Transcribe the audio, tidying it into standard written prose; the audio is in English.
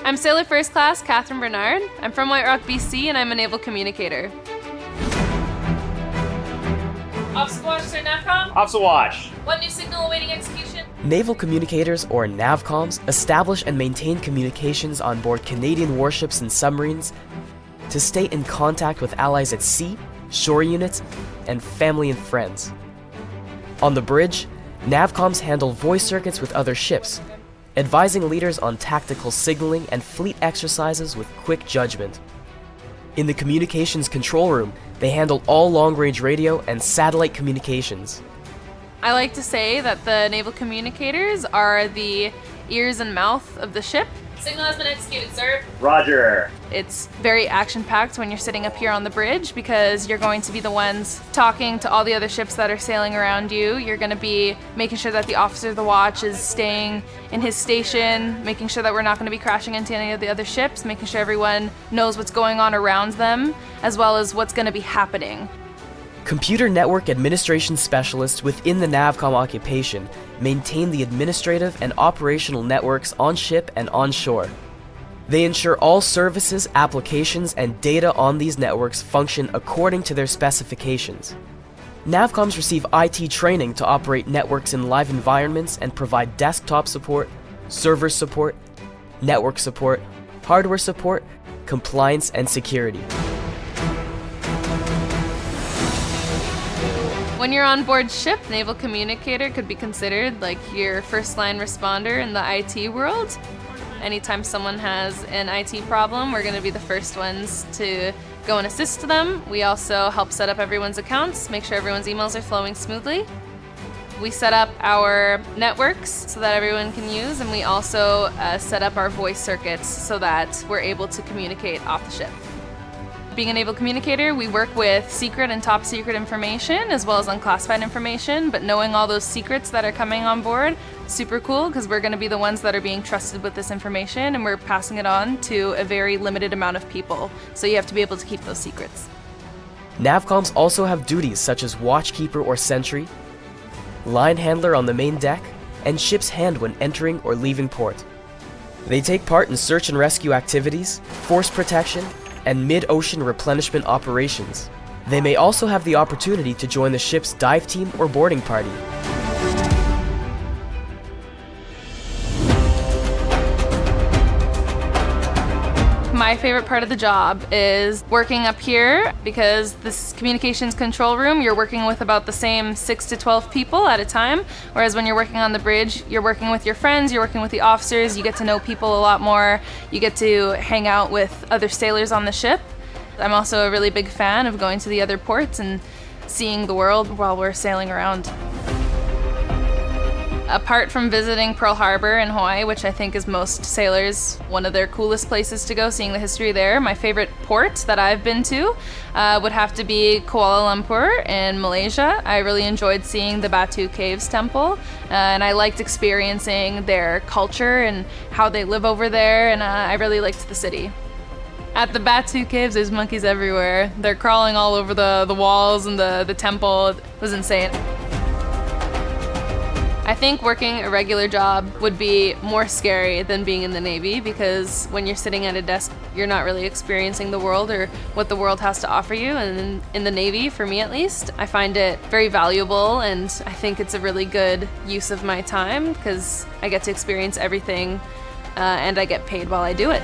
I'm Sailor First Class Catherine Bernard. I'm from White Rock, BC, and I'm a Naval Communicator. Officer Watch, Sir NAVCOM. Officer Watch. What new signal awaiting execution? Naval communicators, or NAVCOMs, establish and maintain communications on board Canadian warships and submarines to stay in contact with allies at sea, shore units, and family and friends. On the bridge, NAVCOMs handle voice circuits with other ships, advising leaders on tactical signaling and fleet exercises with quick judgment. In the communications control room, they handle all long-range radio and satellite communications. I like to say that the naval communicators are the ears and mouth of the ship. Signal has been executed, sir. Roger. It's very action-packed when you're sitting up here on the bridge because you're going to be the ones talking to all the other ships that are sailing around you. You're going to be making sure that the officer of the watch is staying in his station, making sure that we're not going to be crashing into any of the other ships, making sure everyone knows what's going on around them, as well as what's going to be happening. Computer network administration specialists within the NAVCOM occupation maintain the administrative and operational networks on ship and on shore. They ensure all services, applications, and data on these networks function according to their specifications. NAVCOMs receive IT training to operate networks in live environments and provide desktop support, server support, network support, hardware support, compliance, and security. When you're on board ship, Naval Communicator could be considered like your first-line responder in the IT world. Anytime someone has an IT problem, we're going to be the first ones to go and assist them. We also help set up everyone's accounts, make sure everyone's emails are flowing smoothly. We set up our networks so that everyone can use, and we also set up our voice circuits so that we're able to communicate off the ship. Being a naval communicator, we work with secret and top secret information as well as unclassified information, but knowing all those secrets that are coming on board, super cool because we're going to be the ones that are being trusted with this information and we're passing it on to a very limited amount of people. So you have to be able to keep those secrets. NAVCOMs also have duties such as watchkeeper or sentry, line handler on the main deck, and ship's hand when entering or leaving port. They take part in search and rescue activities, force protection, and mid-ocean replenishment operations. They may also have the opportunity to join the ship's dive team or boarding party. My favorite part of the job is working up here because this communications control room, you're working with about the same 6 to 12 people at a time, whereas when you're working on the bridge, you're working with your friends, you're working with the officers, you get to know people a lot more, you get to hang out with other sailors on the ship. I'm also a really big fan of going to the other ports and seeing the world while we're sailing around. Apart from visiting Pearl Harbor in Hawaii, which I think is most sailors one of their coolest places to go, seeing the history there, my favorite port that I've been to would have to be Kuala Lumpur in Malaysia. I really enjoyed seeing the Batu Caves temple, and I liked experiencing their culture and how they live over there, and I really liked the city. At the Batu Caves, there's monkeys everywhere. They're crawling all over the walls and the temple. It was insane. I think working a regular job would be more scary than being in the Navy because when you're sitting at a desk, you're not really experiencing the world or what the world has to offer you. And in the Navy, for me at least, I find it very valuable and I think it's a really good use of my time because I get to experience everything and I get paid while I do it.